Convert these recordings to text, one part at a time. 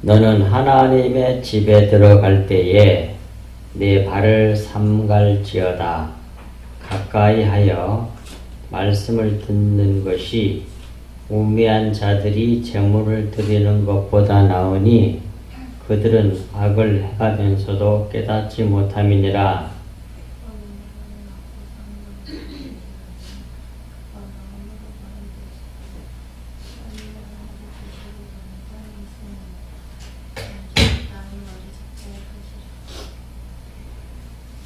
너는 하나님의 집에 들어갈 때에 내 발을 삼갈지어다. 가까이 하여 말씀을 듣는 것이 우매한 자들이 제물을 드리는 것보다 나으니 그들은 악을 행하면서도 깨닫지 못함이니라.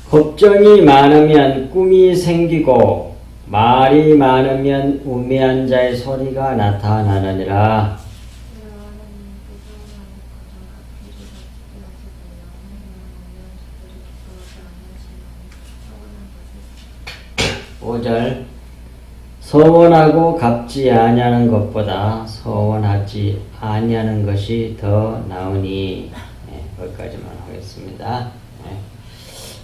걱정이 많으면 꿈이 생기고 말이 많으면 우매한 자의 소리가 나타나느니라. 5절 서원하고 갚지 아니하는 것보다 서원하지 아니하는 것이 더 나으니. 거기까지만 하겠습니다.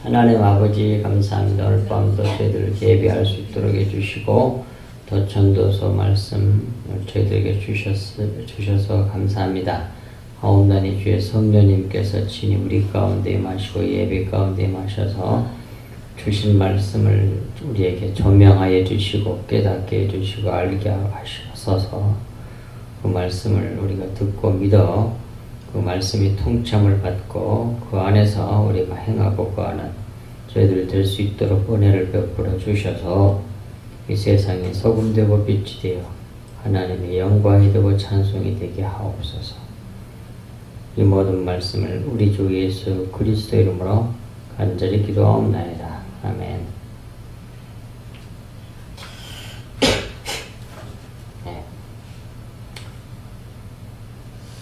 하나님 아버지 감사합니다. 오늘 밤도 저희들을 예배할 수 있도록 해주시고 더 전도서 말씀 저희들에게 주셔서 감사합니다. 하옵나니 주의 성령님께서 친히 우리 가운데 마시고 예배 가운데 마셔서 주신 말씀을 우리에게 조명하여 주시고 깨닫게 해주시고 알게 하셔서 그 말씀을 우리가 듣고 믿어 그 말씀이 통참을 받고 그 안에서 우리가 행하고 그 안에 저희들이 될 수 있도록 은혜를 베풀어 주셔서 이 세상에 소금되고 빛이 되어 하나님의 영광이 되고 찬송이 되게 하옵소서. 이 모든 말씀을 우리 주 예수 그리스도 이름으로 간절히 기도하옵나이다. 아멘.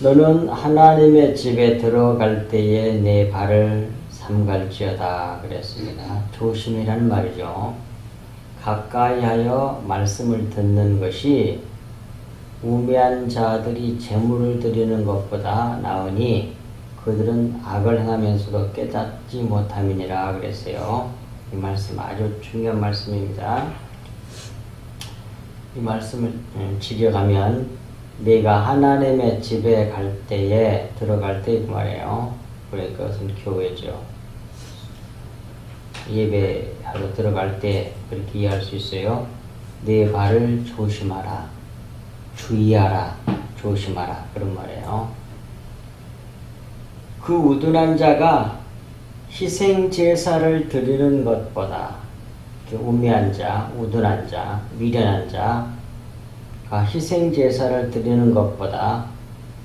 너는 하나님의 집에 들어갈 때에 내 발을 삼갈지어다 그랬습니다. 조심이라는 말이죠. 가까이 하여 말씀을 듣는 것이 우매한 자들이 제물을 드리는 것보다 나으니 그들은 악을 행하면서도 깨닫지 못함이니라 그랬어요. 이 말씀 아주 중요한 말씀입니다. 이 말씀을 지려가면 내가 하나님의 집에 갈 때에 들어갈 때 그 말이에요. 그러니까 그것은 교회죠. 예배하러 들어갈 때 그렇게 이해할 수 있어요. 내 발을 조심하라, 주의하라, 조심하라 그런 말이에요. 그 우둔한 자가 희생 제사를 드리는 것보다 우매한 자, 우둔한 자, 미련한 자 희생 제사를 드리는 것보다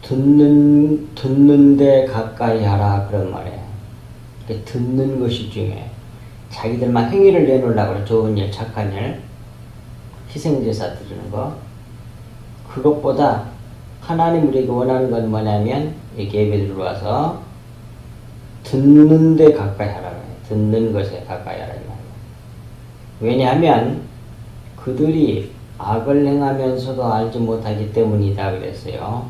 듣는 데 가까이 하라 그런 말이에요. 듣는 것이 중요해. 자기들만 행위를 내놓으려고 그래. 좋은 일, 착한 일, 희생 제사 드리는 거. 그것보다 하나님 우리에게 원하는 건 뭐냐면 이렇게 예배 들어와서 듣는 데 가까이 하라고 해요. 듣는 것에 가까이 하라 이 말이에요. 왜냐하면 그들이 악을 행하면서도 알지 못하기 때문이다 그랬어요.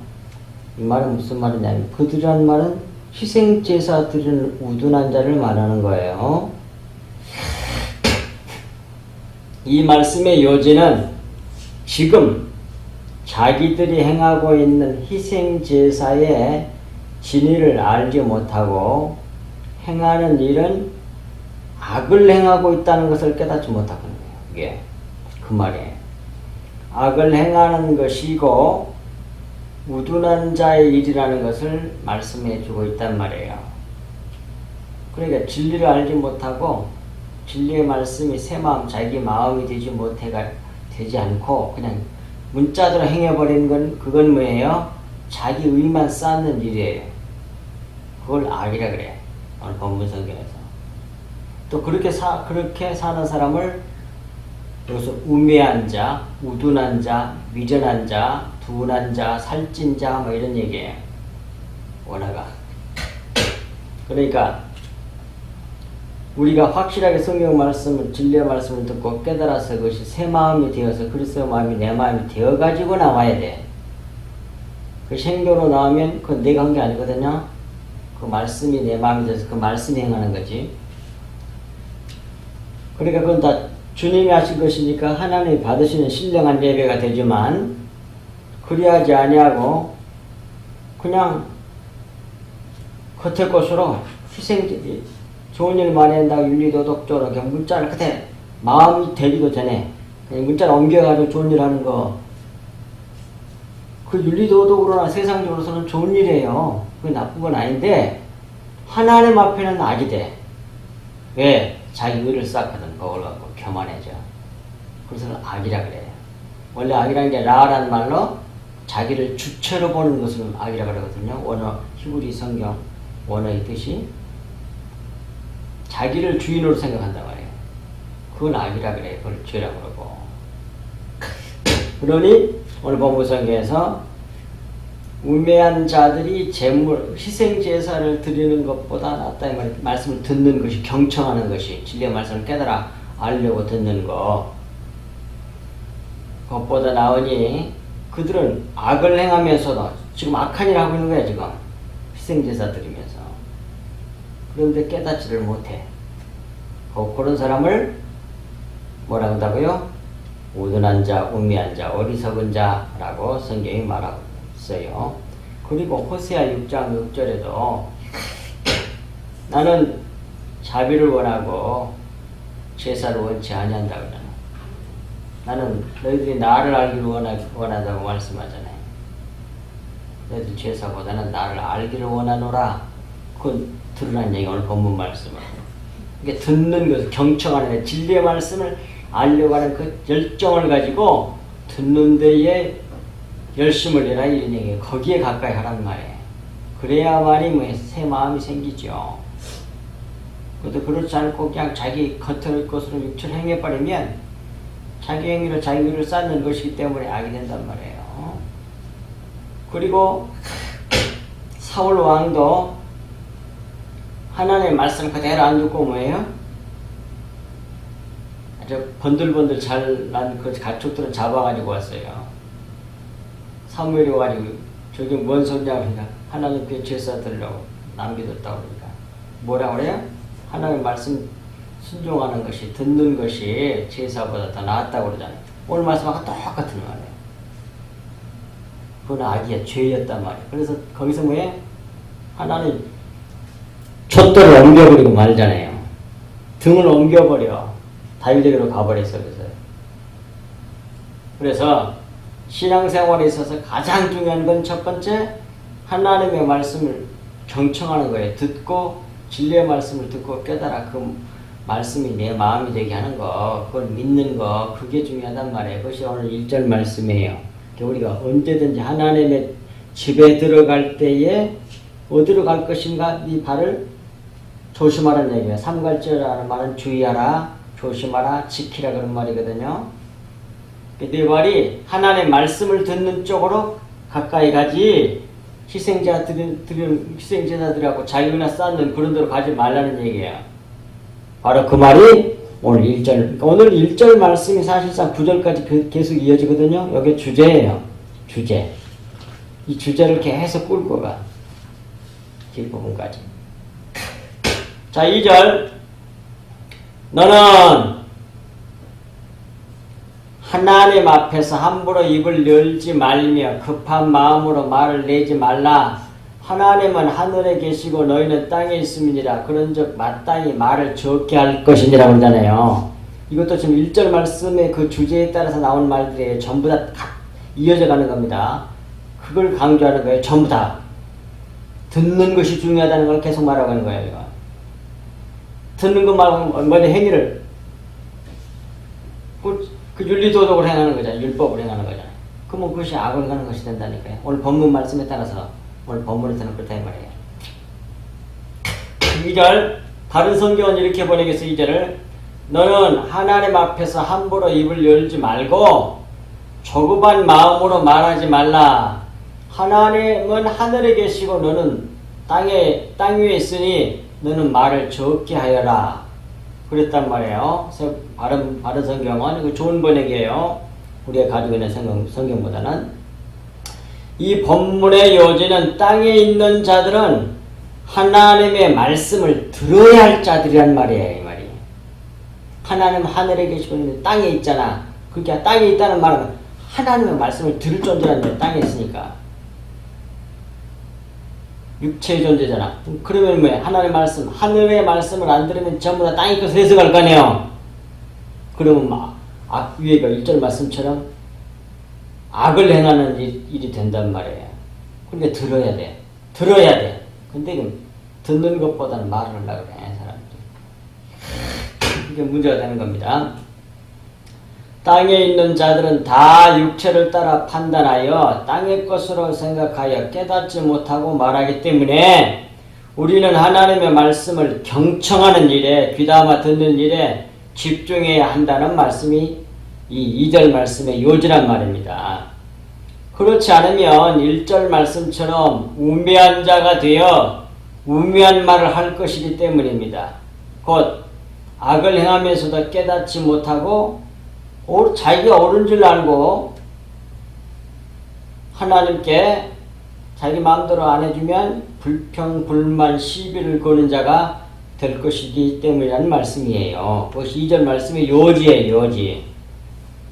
이 말은 무슨 말이냐면 그들이라는 말은 희생제사 드리는 우둔한 자를 말하는 거예요. 이 말씀의 요지는 지금 자기들이 행하고 있는 희생제사의 진리를 알지 못하고 행하는 일은 악을 행하고 있다는 것을 깨닫지 못하는 거예요. 이게 그 말이에요. 악을 행하는 것이고 우둔한 자의 일이라는 것을 말씀해 주고 있단 말이에요. 그러니까 진리를 알지 못하고 진리의 말씀이 새 마음, 자기 마음이 되지 않고 그냥 문자대로 행해버리는 건 그건 뭐예요? 자기 의만 쌓는 일이에요. 그걸 악이라 그래. 오늘 본문 성경에서. 또 그렇게 사는 사람을 여기서 우매한 자, 우둔한 자, 미련한 자, 둔한 자, 살찐 자, 뭐 이런 얘기예요. 원어가. 그러니까 우리가 확실하게 성경 말씀을, 진리의 말씀을 듣고 깨달아서 그것이 새 마음이 되어서 그리스도의 마음이 내 마음이 되어가지고 나와야 돼. 그 행도로 나오면 그건 내가 한 게 아니거든요. 그 말씀이 내 마음이 돼서 그 말씀이 행하는 거지. 그러니까 그건 다 주님이 하신 것이니까 하나님이 받으시는 신령한 예배가 되지만 그리하지 아니하고 그냥 겉을 것으로 희생적이 좋은 일 많이 한다고 윤리도덕적으로 그냥 문자를 그때 마음이 되기도 전에 그냥 문자를 옮겨가지고 좋은 일 하는 거, 그 윤리도덕으로나 세상적으로서는 좋은 일이에요. 그게 나쁜 건 아닌데 하나님 앞에는 악이 돼. 왜? 자기 의를 쌓거든. 그걸 갖고 교만해져. 그래서 악이라 그래요. 원래 악이라는 게 라라는 말로 자기를 주체로 보는 것을 악이라 그러거든요. 원어 히브리 성경 원어의 뜻이 자기를 주인으로 생각한단 말이에요. 그건 악이라 그래요. 그걸 죄라고 그러고. 그러니 오늘 본문 성경에서 우매한 자들이 제물, 희생 제사를 드리는 것보다 낫다 이 말씀을 듣는 것이, 경청하는 것이, 진리의 말씀을 깨달아 알려고 듣는 것, 그것보다 나으니 그들은 악을 행하면서도 지금 악한 일을 하고 있는 거야 지금. 희생 제사 드리면서. 그런데 깨닫지를 못해. 그런 사람을 뭐라 한다고요? 우둔한 자, 우매한 자, 어리석은 자라고 성경이 말하고 있어요. 그리고 호세아 6장 6절에도 나는 자비를 원하고 제사를 원치 아니한다 그러잖아. 나는 너희들이 나를 알기를 원한다고 말씀하잖아요. 너희들 제사보다는 나를 알기를 원하노라. 그건 드러난 얘기, 오늘 본문 말씀은. 이게 듣는 것을 경청하는, 진리의 말씀을 알려고 하는 그 열정을 가지고 듣는 데에 열심을 내라 이런 얘기예요. 거기에 가까이 하란 말이에요. 그래야만이 뭐 새 마음이 생기죠. 그래도 그렇지 않고 그냥 자기 겉을 것으로 육체를 행해버리면 자기 행위를 자기 의를 쌓는 것이기 때문에 악이 된단 말이에요. 그리고 사울 왕도 하나님의 말씀 그대로 안 듣고 뭐예요? 아주 번들번들 잘난 그 가축들을 잡아가지고 왔어요. 사무엘이 와가지고 저게 뭔 소리냐 그러니까 하나님께 제사 드리려고 남겨뒀다고 그러니까 뭐라고 그래요? 하나님의 말씀 순종하는 것이, 듣는 것이 제사보다 더 낫다고 그러잖아요. 오늘 말씀하고 똑같은 말이에요. 그건 악이야, 죄였단 말이에요. 그래서 거기서 뭐예요? 하나님 촛대를 옮겨버리고 말잖아요. 등을 옮겨버려. 다윗에게로 가버렸어. 그래서 신앙생활에 있어서 가장 중요한 건 첫 번째 하나님의 말씀을 경청하는 거예요. 듣고 진리의 말씀을 듣고 깨달아 그 말씀이 내 마음이 되게 하는 거, 그걸 믿는 거, 그게 중요하단 말이에요. 그것이 오늘 1절 말씀이에요. 우리가 언제든지 하나님의 집에 들어갈 때에 어디로 갈 것인가 네 발을 조심하라는 얘기예요. 삼갈절이라는 말은 주의하라, 조심하라, 지키라 그런 말이거든요. 네 발이 하나님의 말씀을 듣는 쪽으로 가까이 가지 희생제사들하고 자기나 쌓는 그런 데로 가지 말라는 얘기예요. 바로 그 말이 오늘 1절. 그러니까 오늘 1절 말씀이 사실상 9절까지 계속 이어지거든요. 이게 주제예요. 주제. 이 주제를 계속 끌고 가. 뒷부분까지. 자, 2절. 너는 하나님 앞에서 함부로 입을 열지 말며 급한 마음으로 말을 내지 말라. 하나님은 하늘에 계시고 너희는 땅에 있음이니라. 그런즉 마땅히 말을 적게 할 것이니라 그러잖아요. 이것도 지금 1절 말씀의 그 주제에 따라서 나온 말들이 전부 다 이어져 가는 겁니다. 그걸 강조하는 거예요. 전부 다. 듣는 것이 중요하다는 걸 계속 말하고 있는 거예요. 이거. 듣는 것 말고 먼저 행위를 그 윤리도덕을 행하는 거잖아요. 율법을 행하는 거잖아요. 그러면 그것이 악을 가는 것이 된다니까요. 오늘 본문 말씀에 따라서 오늘 본문에서는 그렇다 이 말이에요. 2절 다른 성경은 이렇게 번역해서 2절을 너는 하나님 앞에서 함부로 입을 열지 말고 조급한 마음으로 말하지 말라. 하나님은 하늘에 계시고 너는 땅 위에 있으니 너는 말을 적게 하여라. 그랬단 말이에요. 바른 성경은 이거 좋은 번역이에요. 우리가 가지고 있는 성경보다는. 이 본문의 요지는 땅에 있는 자들은 하나님의 말씀을 들어야 할 자들이란 말이에요. 이 말이. 하나님 하늘에 계시고 있는데 땅에 있잖아. 그러니까 땅에 있다는 말은 하나님의 말씀을 들을 존재라는 거예요. 땅에 있으니까. 육체의 존재잖아. 그러면 뭐야? 하나님의 말씀, 하늘의 말씀을 안 들으면 전부 다 땅의 것을 해석할 거 아니에요. 그러면 막 위에가 1절 말씀처럼 악을 행하는 일이 된단 말이에요. 근데 들어야 돼. 들어야 돼. 근데 듣는 것보다는 말을 하려고 그래, 사람들이. 이게 문제가 되는 겁니다. 땅에 있는 자들은 다 육체를 따라 판단하여 땅의 것으로 생각하여 깨닫지 못하고 말하기 때문에 우리는 하나님의 말씀을 경청하는 일에, 귀담아 듣는 일에 집중해야 한다는 말씀이 이 2절 말씀의 요지란 말입니다. 그렇지 않으면 1절 말씀처럼 우매한 자가 되어 우매한 말을 할 것이기 때문입니다. 곧 악을 행하면서도 깨닫지 못하고 자기가 옳은 줄 알고 하나님께 자기 마음대로 안 해주면 불평, 불만, 시비를 거는 자가 될 것이기 때문이라는 말씀이에요. 그것이 2절 말씀의 요지예요. 요지.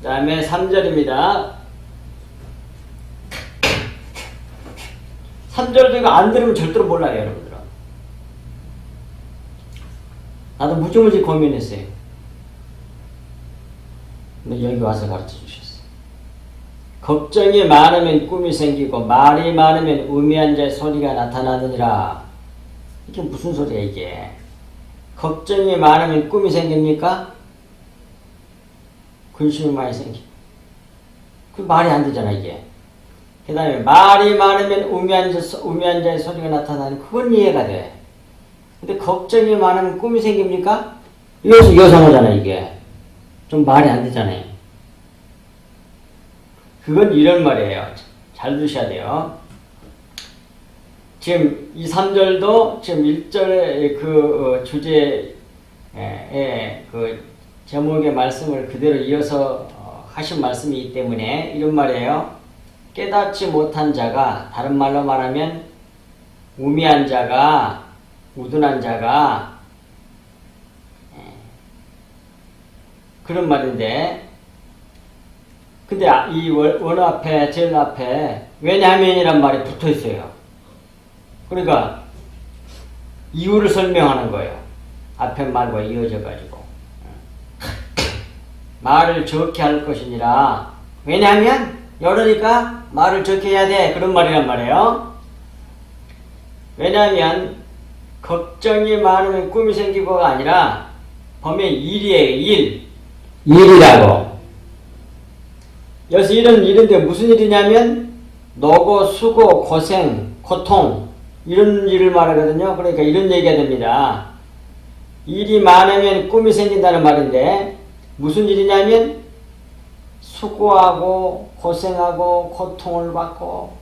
그 다음에 3절입니다. 3절도 이거 안 들으면 절대로 몰라요, 여러분들은. 나도 무지무지 고민했어요. 근데 여기 와서 가르쳐 주셨어요. 걱정이 많으면 꿈이 생기고 말이 많으면 우매한 자의 소리가 나타나느니라. 이게 무슨 소리야 이게? 걱정이 많으면 꿈이 생깁니까? 근심이 많이 생기고. 그 말이 안 되잖아 이게. 그 다음에 말이 많으면 우매한 자의 소리가 나타나는 그건 이해가 돼. 근데 걱정이 많으면 꿈이 생깁니까? 이것은 여성어잖아 이게. 좀 말이 안 되잖아요. 그건 이런 말이에요. 잘 들으셔야 돼요. 지금 이 3절도 지금 1절의 그 주제의 그 제목의 말씀을 그대로 이어서 하신 말씀이기 때문에 이런 말이에요. 깨닫지 못한 자가, 다른 말로 말하면 우매한 자가, 우둔한 자가, 그런 말인데, 근데 이 원어 앞에, 제일 앞에 왜냐하면이란 말이 붙어 있어요. 그러니까 이유를 설명하는 거예요. 앞에 말과 이어져 가지고 말을 적게 할 것이니라. 왜냐하면 이러니까 말을 적게 해야 돼. 그런 말이란 말이에요. 왜냐하면 걱정이 많으면 꿈이 생기고가 아니라 보면 일이에요. 일이라고. 여기서 일인데 무슨 일이냐면 노고, 수고, 고생, 고통 이런 일을 말하거든요. 그러니까 이런 얘기가 됩니다. 일이 많으면 꿈이 생긴다는 말인데 무슨 일이냐면 수고하고 고생하고 고통을 받고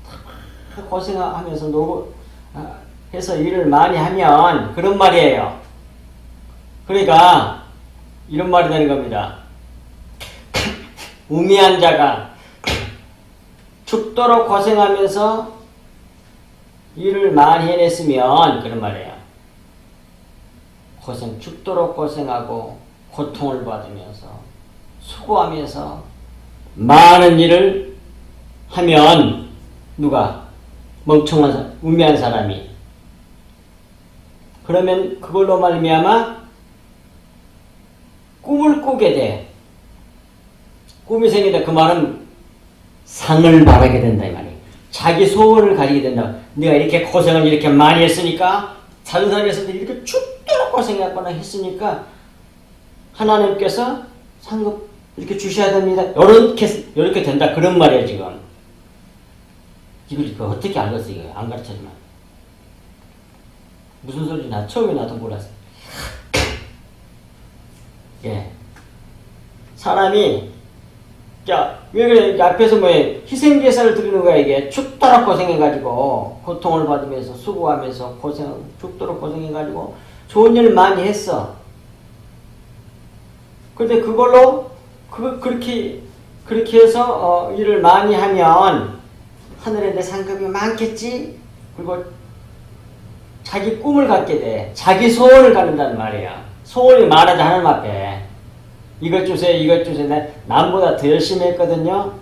고생하면서 노고 해서 일을 많이 하면 그런 말이에요. 그러니까 이런 말이 되는 겁니다. 우매한 자가 죽도록 고생하면서 일을 많이 해냈으면 그런 말이에요. 죽도록 고생하고 고통을 받으면서 수고하면서 많은 일을 하면 누가? 멍청한 우매한 사람이. 그러면 그걸로 말미암아 꿈을 꾸게 돼. 꿈이 생긴다. 그 말은 상을 바라게 된다 이 말이에요. 자기 소원을 가지게 된다. 내가 이렇게 고생을 이렇게 많이 했으니까 다른 사람에서도 이렇게 죽도록 고생했거나 했으니까 하나님께서 상급 이렇게 주셔야 됩니다. 이렇게 된다. 그런 말이에요 지금. 이걸 어떻게 알겠어 이거 안 가르쳐주면. 무슨 소리지? 나 처음에 나도 몰랐어. 예. 사람이 왜 그래? 앞에서 희생제사를 드리는 거야 이게. 죽도록 고생해가지고 고통을 받으면서 수고하면서 죽도록 고생해가지고 좋은 일을 많이 했어. 근데 그걸로 그렇게 해서 일을 많이 하면 하늘에 내 상급이 많겠지. 그리고 자기 꿈을 갖게 돼. 자기 소원을 갖는다는 말이야. 소원이 많아져 하나님 앞에. 이것 주세요, 이것 주세요. 남보다 더 열심히 했거든요.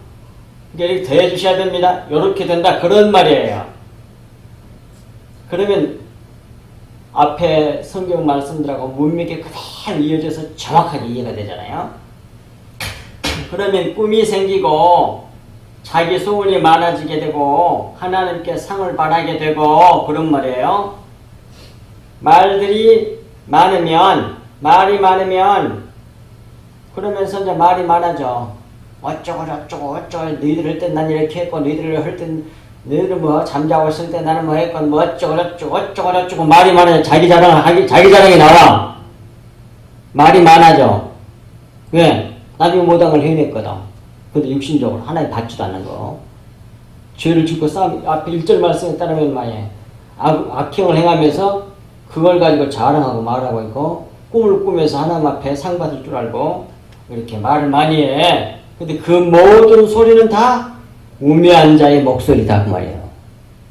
이렇게 더 해주셔야 됩니다. 이렇게 된다. 그런 말이에요. 그러면 앞에 성경 말씀들하고 문맥이 그대로 이어져서 정확하게 이해가 되잖아요. 그러면 꿈이 생기고 자기 소원이 많아지게 되고 하나님께 상을 바라게 되고 그런 말이에요. 말이 많으면 그러면서 이제 말이 많아져. 어쩌고 너희들 할 땐 난 이렇게 했고 너희들 할 땐 너희들 뭐 잠자고 있을 때 나는 뭐 했고 뭐 어쩌고 말이 많아져. 자기 자랑이 나와. 말이 많아져. 왜? 나중에 못한 걸 해냈거든. 근데 육신적으로 하나님 받지도 않는 거. 죄를 짓고 싸움, 앞에 1절 말씀에 따르면 말이에요. 악행을 행하면서 그걸 가지고 자랑하고 말하고 있고 꿈을 꾸면서 하나님 앞에 상 받을 줄 알고 이렇게 말을 많이 해. 근데 그 모든 소리는 다 우매한 자의 목소리다 그 말이에요.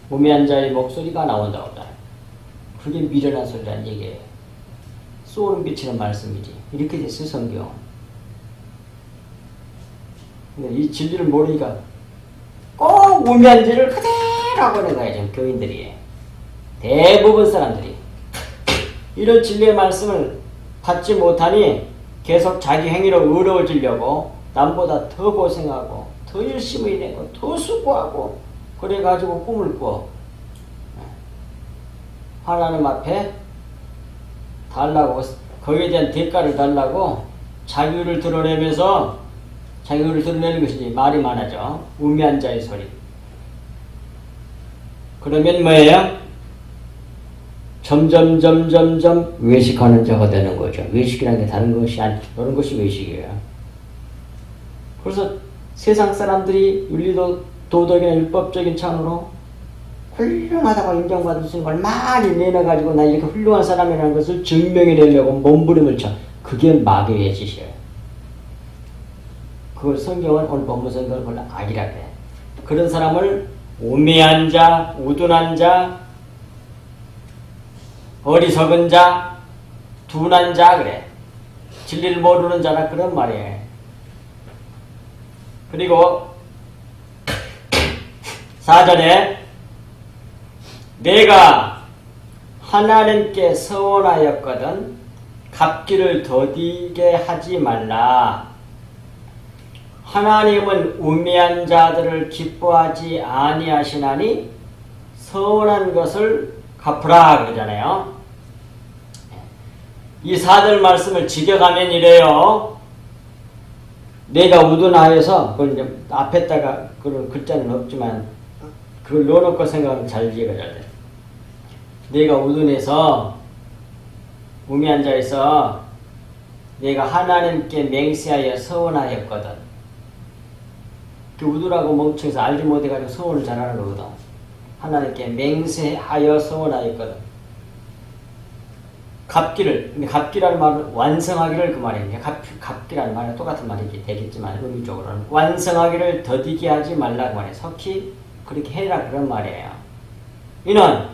우매한 자의 목소리가 나온다고 하잖아요. 그게 미련한 소리라는 얘기예요. 소름 끼치는 말씀이지. 이렇게 됐어요 성경. 근데 이 진리를 모르니까 꼭 우매한 짓을 그대로 하고 있는 거예요 지금 교인들이. 대부분 사람들이 이런 진리의 말씀을 받지 못하니 계속 자기 행위로 의로워지려고 남보다 더 고생하고 더 열심히 내고 더 수고하고 그래가지고 꿈을 꿔. 하나님 앞에 달라고 거기에 대한 대가를 달라고 자기를 드러내면서 자기를 드러내는 것이지 말이 많아져. 우매한 자의 소리. 그러면 뭐예요? 점점 외식하는 자가 되는 거죠. 외식이라는 게 다른 것이 아니, 이런 것이 외식이에요. 그래서 세상 사람들이 윤리도 도덕이나 율법적인 차원으로 훌륭하다고 인정받을 수 있는 걸 많이 내놔가지고 나 이렇게 훌륭한 사람이라는 것을 증명해내려고 몸부림을 쳐. 그게 마귀의 짓이에요. 그걸 성경은 오늘 본문 성경을 그걸 악이라고 해. 그런 사람을 우매한 자, 우둔한 자, 어리석은 자, 둔한 자 그래. 진리를 모르는 자라 그런 말이에요. 그리고 4절에 내가 하나님께 서원하였거든 갚기를 더디게 하지 말라. 하나님은 우매한 자들을 기뻐하지 아니하시나니 서원한 것을 갚으라 그러잖아요. 이 4절 말씀을 지켜가면 이래요. 내가 우둔하여서 그걸 이제 앞에다가 그런 글자는 없지만 그걸 넣어놓고 생각하면 잘 이해가 잘 돼. 내가 우둔해서 우매한 자에서 내가 하나님께 맹세하여 서원하였거든. 그 우둔하고 멍청해서 알지 못해가지고 서원을 잘하는 거거든. 하나님께 맹세하여 서원하였거든. 갚기를, 근데 갚기라는 말은 완성하기를 그 말이에요. 갚기라는 말은 똑같은 말이 되겠지만 의미적으로는 완성하기를 더디게 하지 말라고 말해요. 석히 그렇게 해라 그런 말이에요. 이는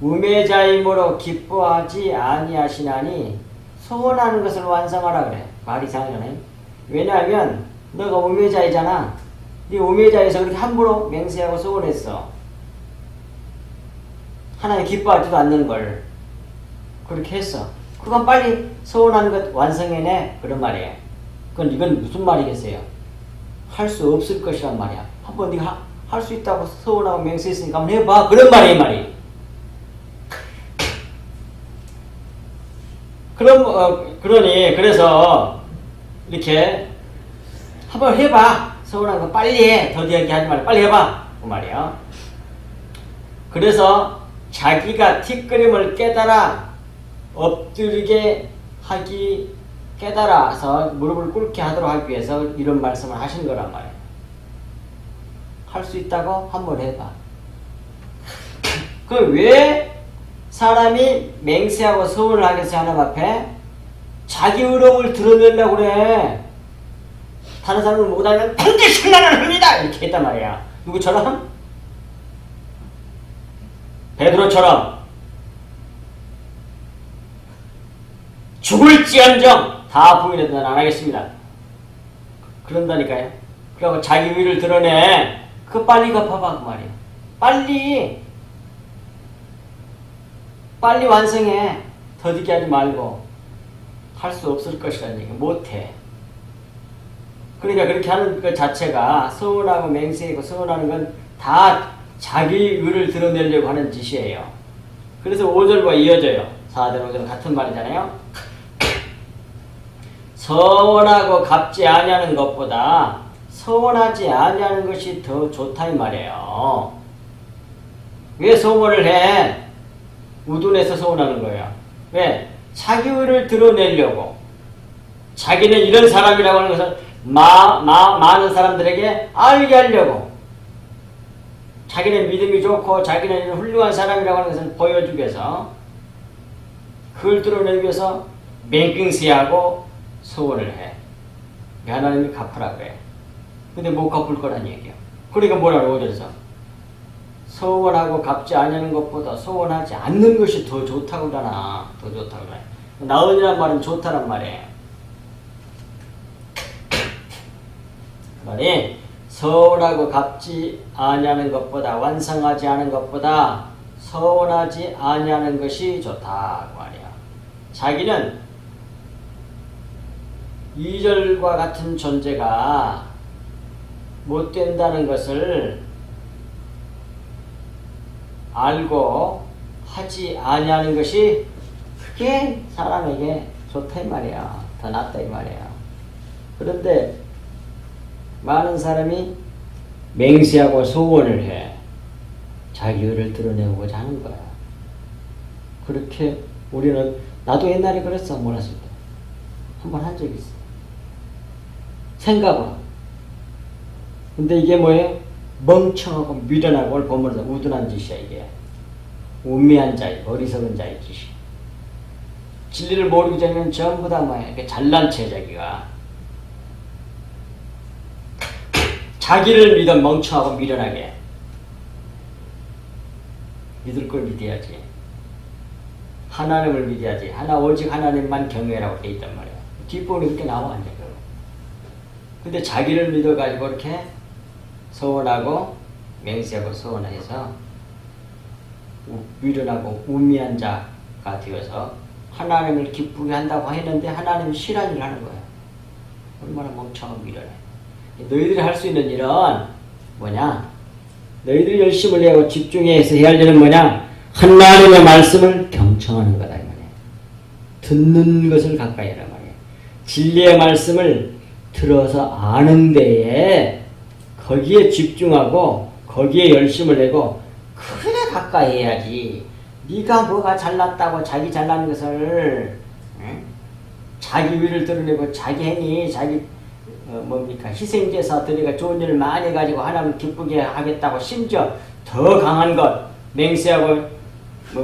우매자임으로 기뻐하지 아니하시나니 소원하는 것을 완성하라 그래. 말이 이상하잖아요. 왜냐하면 너가 우매자이잖아. 네 우매자에서 그렇게 함부로 맹세하고 소원했어. 하나님 기뻐하지도 않는 걸 그렇게 했어. 그건 빨리 소원하는 것 완성해내 그런 말이에요. 이건 무슨 말이겠어요? 할 수 없을 것이란 말이야. 한번 네가 할 수 있다고 소원하고 맹세했으니까 한번 해봐 그런 말이에요. 이 말이. 그래서 이렇게 한번 해봐. 서운한 거 빨리 해. 더디하게 하지 말고 빨리 해봐. 그 말이야. 그래서 자기가 티끌임을 깨달아 엎드리게 하기 깨달아서 무릎을 꿇게 하도록 하기 위해서 이런 말씀을 하신 거란 말이에요. 할 수 있다고 한번 해봐. 왜 사람이 맹세하고 서원을 하겠어요? 하나님 앞에 자기 의로움을 드러내려고 그래. 다른 사람을 못하면 반드시 나는 합니다 이렇게 했단 말이야. 누구처럼? 베드로처럼 죽을지언정 다 부인해도 난 안 하겠습니다. 그런다니까요. 그리고 자기 위를 드러내. 그거 빨리 갚아봐 그 말이야. 빨리. 빨리 완성해. 더디게 하지 말고. 할 수 없을 것이라는 얘기. 못해. 그러니까 그렇게 하는 것 자체가 서운하고 맹세하고 서운하는 건 다 자기 의를 드러내려고 하는 짓이에요. 그래서 5절과 이어져요. 4절 5절 같은 말이잖아요. 서운하고 갚지 아니하는 것보다 서운하지 아니하는 것이 더 좋다 이 말이에요. 왜 서운을 해? 우둔해서 서운하는 거예요. 왜? 자기 의를 드러내려고. 자기는 이런 사람이라고 하는 것을 많은 사람들에게 알게 하려고. 자기는 믿음이 좋고 자기는 훌륭한 사람이라고 하는 것을 보여주기 위해서 그걸 드러내기 위해서 맹꽁시하고 서원을 해. 하나님이 갚으라고 해. 근데 못 갚을 거란 얘기야. 그러니까 뭐라고 오절에서 서원하고 갚지 않는 것보다 서원하지 않는 것이 더 좋다고 그러나. 더 좋다고 그래. 나은이란 말은 좋다란 말이에요. 그러니 서운하고 갚지 아니하는 것보다 완성하지 않은 것보다 서운하지 아니하는 것이 좋다 그 말이야. 자기는 2절과 같은 존재가 못 된다는 것을 알고 하지 아니하는 것이 그게 사람에게 좋다 이 말이야. 더 낫다 이 말이야. 그런데 많은 사람이 맹세하고 소원을 해. 자기 의를 드러내고자 하는 거야. 그렇게 우리는, 나도 옛날에 그랬어. 몰랐을 때. 한번 한 적이 있어. 생각은. 근데 이게 뭐예요? 멍청하고 미련하고 오늘 보면서 우둔한 짓이야 이게. 우매한 자의, 어리석은 자의 짓이야. 진리를 모르기 전에는 전부 다 뭐야? 이렇게 잘난 체 자기가. 자기를 믿어 멍청하고 미련하게. 믿을 걸 믿어야지. 하나님을 믿어야지. 오직 하나님만 경외라고 돼 있단 말이야. 뒷부분이 그렇게 나와 이제. 근데 자기를 믿어가지고 이렇게 서운하고 맹세하고 서운해서 미련하고 우미한 자가 되어서 하나님을 기쁘게 한다고 했는데 하나님이 싫어하는 일을 하는 거야. 얼마나 멍청하고 미련해. 너희들이 할 수 있는 일은 뭐냐? 너희들이 열심을 내고 집중해서 해야 할 일은 뭐냐? 하나님의 말씀을 경청하는 거다 이 말이야. 듣는 것을 가까이 하란 말이야. 진리의 말씀을 들어서 아는 데에 거기에 집중하고 거기에 열심을 내고 그래 가까이 해야지. 네가 뭐가 잘났다고 자기 잘난 것을 자기 위를 드러내고 자기 행위 자기 희생제사 드리가 좋은 일을 많이 해가지고 하나님 기쁘게 하겠다고 심지어 더 강한 것 맹세하고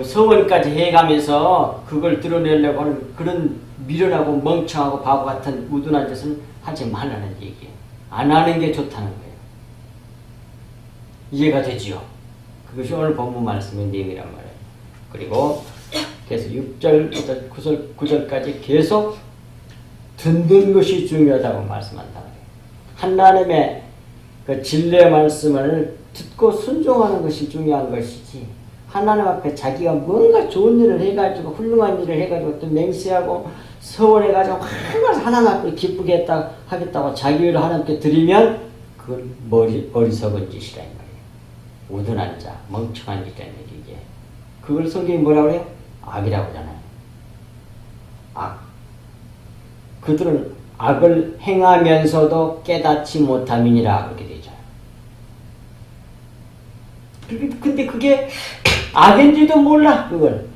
서원까지 해가면서 그걸 드러내려고 하는 그런 미련하고 멍청하고 바보 같은 우둔한 짓은 하지 말라는 얘기예요. 안 하는 게 좋다는 거예요. 이해가 되지요? 그것이 오늘 본문 말씀의 내용이란 말이에요. 그리고 그래서 6절, 9절까지 계속 듣는 것이 중요하다고 말씀한다. 하나님의 그 진리의 말씀을 듣고 순종하는 것이 중요한 것이지, 하나님 앞에 자기가 뭔가 좋은 일을 해가지고 훌륭한 일을 해가지고 또 맹세하고 서원해가지고 하나님 앞에 기쁘게 하겠다고 자기 일을 하나님께 드리면 그건 어리석은 짓이라 이 말이에요. 우둔한 자, 멍청한 짓이라는 얘기지. 그걸 성경이 뭐라고 그래요? 악이라고 하잖아요. 악. 그들은 악을 행하면서도 깨닫지 못함이니라 그렇게 되죠. 근데 그게 악인지도 몰라. 그걸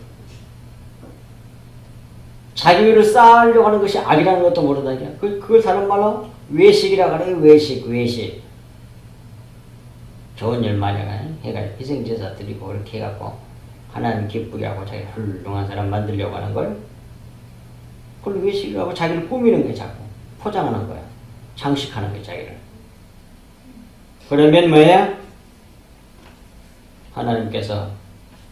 자기 위를 쌓으려고 하는 것이 악이라는 것도 모른다니까. 그걸 다른 말로 외식이라고 그래요. 외식. 좋은 일 많이 해가 희생제사 드리고 이렇게 해갖고 하나님 기쁘게 하고 자기 훌륭한 사람 만들려고 하는 걸, 그걸 외식이라고 자기를 꾸미는 거야. 자꾸 포장하는 거야. 장식하는 거야 자기를. 그러면 뭐예요? 하나님께서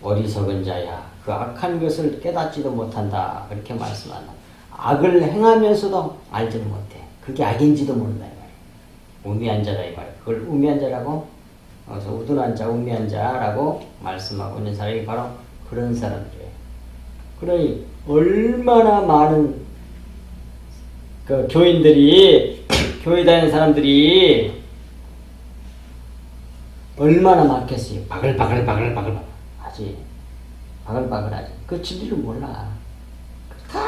어리석은 자야, 그 악한 것을 깨닫지도 못한다 그렇게 말씀한다. 악을 행하면서도 알지는 못해. 그게 악인지도 모른다 이 말이야. 우매한 자다 이 말이야. 그걸 우매한 자라고, 그래서 우둔한 자, 우매한 자라고 말씀하고 있는 사람이 바로 그런 사람들이에요. 그러니 얼마나 많은 그 교인들이 교회 다니는 사람들이 얼마나 많겠어요. 바글바글 하지. 바글바글하지. 그 진리를 몰라. 다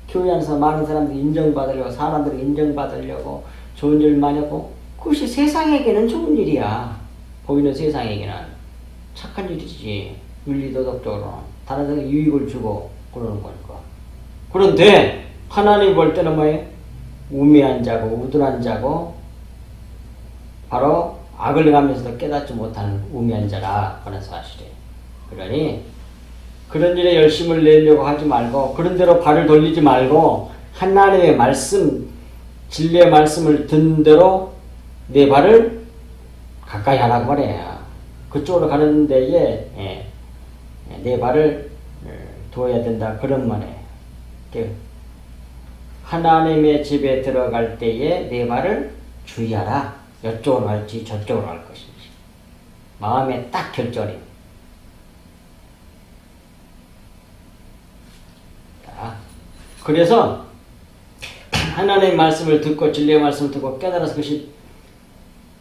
교회 안에서 많은 사람들이 인정받으려고, 사람들이 인정받으려고 좋은 일 많이 하고, 그것이 세상에게는 좋은 일이야. 보이는 세상에게는 착한 일이지. 윤리도덕적으로는 다른 사람에게 유익을 주고 그러는 거니까. 그런데 하나님 볼 때는 뭐예요? 우매한 자고 우둔한 자고 바로 악을 행하면서도 깨닫지 못하는 우매한 자라 하는 사실이에요. 그러니 그런 일에 열심을 내려고 하지 말고 그런 대로 발을 돌리지 말고 하나님의 말씀, 진리의 말씀을 듣는 대로 내 발을 가까이 하라고 말해요. 그쪽으로 가는 데에 내 발을 두어야 된다 그런 말이에요. 하나님의 집에 들어갈 때에 내 발을 주의하라. 이쪽으로 갈지 저쪽으로 갈 것인지 마음에 딱 결정이. 그래서 하나님의 말씀을 듣고 진리의 말씀을 듣고 깨달아서 그것이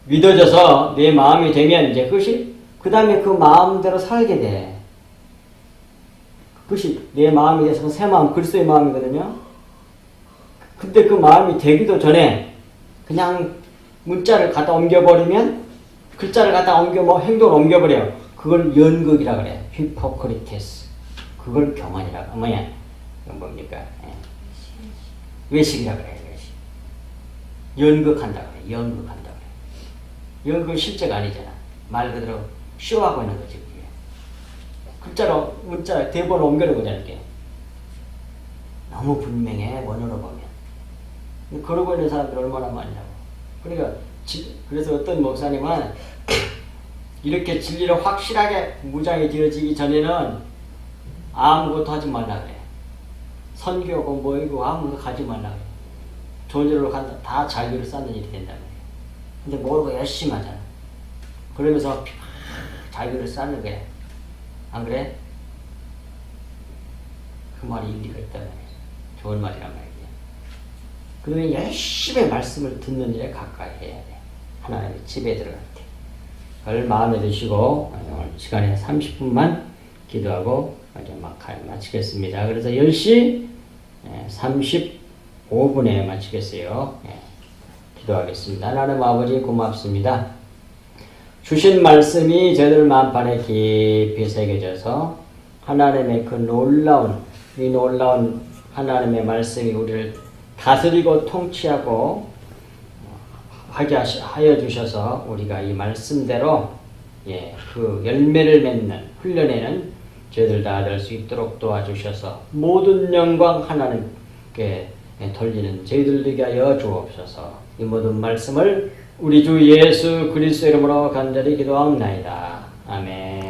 믿어져서 내 마음이 되면 이제 그것이 그 다음에 그 마음대로 살게 돼. 그것이 내 마음이 돼서 새 마음, 그리스도의 마음이거든요. 근데 그 마음이 되기도 전에 그냥 문자를 갖다 옮겨버리면 글자를 갖다 행동을 옮겨버려요. 그걸 연극이라 그래요. 히포크리테스. 그걸 교만이라고. 뭐냐? 이건 뭡니까? 외식이라 그래요. 외식. 연극한다 그래요. 연극한다 그래요. 연극은 실제가 아니잖아. 말 그대로 쇼하고 있는 거지. 그게. 글자로 문자 대본을 옮겨놓은 거잖아. 이게. 너무 분명해. 원어로 보면. 그러고 있는 사람들 얼마나 많냐고. 그러니까 그래서 어떤 목사님은 이렇게 진리를 확실하게 무장이 되어지기 전에는 아무것도 하지 말라 그래. 선교고 뭐이고 아무것도 가지 말라 그래. 좋은 일로 간다. 다 자기를 쌓는 일이 된다 그래. 근데 모르고 열심히 하잖아. 그러면서 자기를 쌓는 거야. 안 그래? 그 말이 일리가 있단 말이야. 좋은 말이란 말이야. 그러면 열심히 말씀을 듣는 일에 가까이 해야 돼. 하나님의 집에 들어갈 때. 그걸 마음에 드시고 오늘 시간에 30분만 기도하고 이제 마치겠습니다. 그래서 10시 35분에 마치겠어요. 기도하겠습니다. 하나님 아버지 고맙습니다. 주신 말씀이 저희들 마음판에 깊이 새겨져서 하나님의 그 놀라운 하나님의 말씀이 우리를 다스리고 통치하고 하여 주셔서 우리가 이 말씀대로 그 열매를 맺는 훈련에는 저희들 다 될 수 있도록 도와주셔서 모든 영광 하나님께 돌리는 저희들 되게 하여 주옵소서. 이 모든 말씀을 우리 주 예수 그리스도 이름으로 간절히 기도하옵나이다. 아멘.